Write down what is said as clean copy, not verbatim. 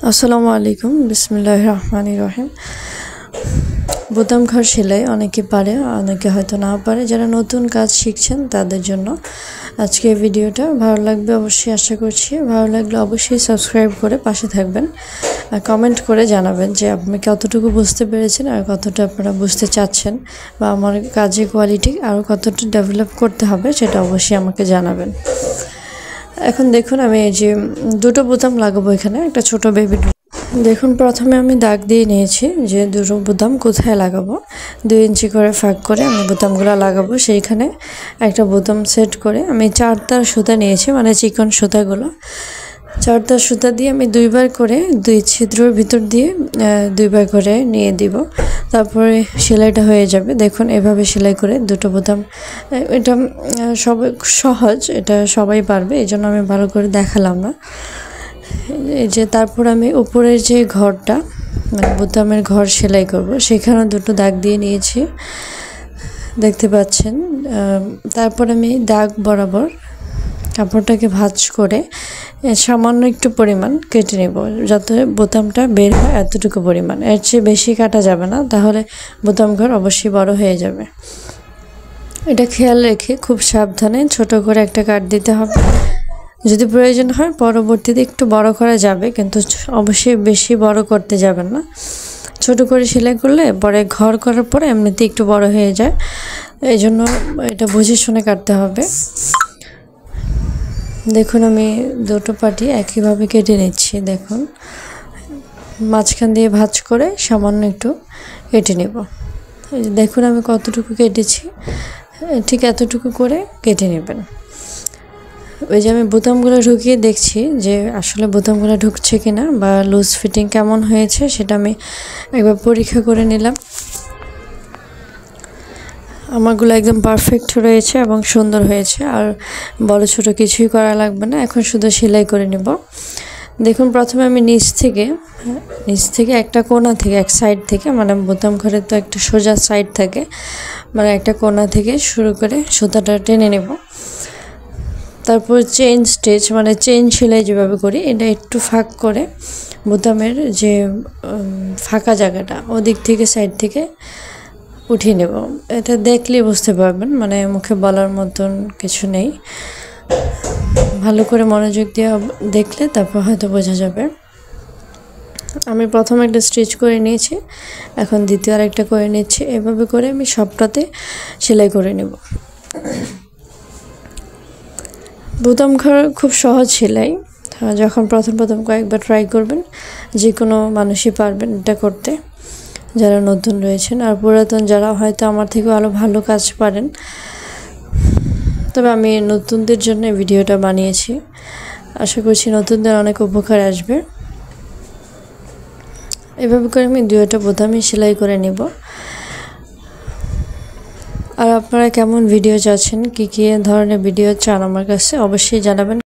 আসসালামু আলাইকুম বিসমিল্লাহির রহমানির রহিম। বোতাম ঘর সেলাই অনেকে পারে, অনেকে হয়তো না পারে। যারা নতুন কাজ শিখছেন তাদের জন্য আজকে ভিডিওটা ভালো লাগবে অবশ্যই, আশা করছি। ভালো লাগলে অবশ্যই সাবস্ক্রাইব করে পাশে থাকবেন আর কমেন্ট করে জানাবেন যে আপনি কতটুকু বুঝতে পেরেছেন আর কতটা আপনারা বুঝতে চাচ্ছেন, বা আমার কাজের কোয়ালিটি আরও কতটা ডেভেলপ করতে হবে সেটা অবশ্যই আমাকে জানাবেন। এখন দেখুন আমি এই যে দুটো বোতাম লাগাবো এখানে, একটা ছোট বেবি। দেখুন প্রথমে আমি দাগ দিয়ে নিয়েছি যে দুটো বোতাম কোথায় লাগাবো। 2 ইঞ্চি করে ফাঁক করে আমি বোতামগুলো লাগাবো। সেইখানে একটা বোতাম সেট করে আমি 4 তার সুতা নিয়েছি, মানে চিকন সুতাগুলো 4 তার সুতা দিয়ে আমি 2বার করে 2 ছিদ্রের ভিতর দিয়ে 2বার করে নিয়ে দিব। তারপরে সেলাইটা হয়ে যাবে। দেখুন এভাবে সেলাই করে দুটো বোতাম, এটা সবাই সহজ, এটা সবাই পারবে, এই জন্য আমি ভালো করে দেখালাম না। এই যে তারপর আমি উপরের যে ঘরটা, মানে বোতামের ঘর সেলাই করব, সেখানে দুটো দাগ দিয়ে নিয়েছি, দেখতে পাচ্ছেন। তারপর আমি দাগ বরাবর কাপড়টাকে ভাঁজ করে সামান্য একটু পরিমাণ কেটে নেব, যাতে বোতামটা বের হয় এতটুকু পরিমাণ। এর চেয়ে বেশি কাটা যাবে না, তাহলে বোতাম ঘর অবশ্যই বড় হয়ে যাবে। এটা খেয়াল রেখে খুব সাবধানে ছোট করে একটা কাট দিতে হবে। যদি প্রয়োজন হয় পরবর্তীতে একটু বড় করা যাবে, কিন্তু অবশ্যই বেশি বড় করতে যাবেন না। ছোট করে সেলাই করলে পরে ঘর করার পরে এমনিতে একটু বড় হয়ে যায়, এই জন্য এটা বুঝে শুনে কাটতে হবে। দেখুন আমি দুটো পাটি একইভাবে কেটে নিচ্ছি। দেখুন মাঝখান দিয়ে ভাঁজ করে সামান্য একটু কেটে নেব। দেখুন আমি কতটুকু কেটেছি, ঠিক এতটুকু করে কেটে নেবেন। ওই যে আমি বোতামগুলো ঢুকিয়ে দেখছি যে আসলে বোতামগুলো ঢুকছে কিনা বা লুজ ফিটিং কেমন হয়েছে, সেটা আমি একবার পরীক্ষা করে নিলাম। আমারগুলো একদম পারফেক্ট রয়েছে এবং সুন্দর হয়েছে, আর বড় ছোট কিছুই করা লাগবে না। এখন শুধু সেলাই করে নেব। দেখুন প্রথমে আমি নিচ থেকে একটা কোণা থেকে, এক সাইড থেকে, মানে বোতাম ঘরের তো একটা সোজা সাইড থাকে, মানে একটা কোণা থেকে শুরু করে সুতাটা টেনে নেব। তারপর চেইন স্টিচ, মানে চেইন সেলাই যেভাবে করি, এটা একটু ফাঁক করে বোতামের যে ফাঁকা জায়গাটা ওদিক থেকে সাইড থেকে উঠিয়ে নেব। এটা দেখলেই বুঝতে পারবেন, মানে মুখে বলার মতন কিছু নেই। ভালো করে মনোযোগ দিয়ে দেখলে তারপর হয়তো বোঝা যাবে। আমি প্রথম একটা স্টিচ করে নিয়েছি, এখন দ্বিতীয় আরেকটা করে নিচ্ছি। এভাবে করে আমি সবটাতে সেলাই করে নেব। বোতাম ঘর খুব সহজ সেলাই। যখন প্রথম কয়েকবার ট্রাই করবেন, যে কোনো মানুষই পারবেন এটা করতে, যারা নতুন রয়েছেন। আর পুরাতন যারা হয়তো আমার থেকেও আরও ভালো কাজ পারেন, তবে আমি নতুনদের জন্য ভিডিওটা বানিয়েছি। আশা করছি নতুনদের অনেক উপকার আসবে। এভাবে করে আমি 2টা বোতামই সেলাই করে নেব। আর আপনারা কেমন ভিডিও চাচ্ছেন, কী কী ধরনের ভিডিও চান আমার কাছে অবশ্যই জানাবেন।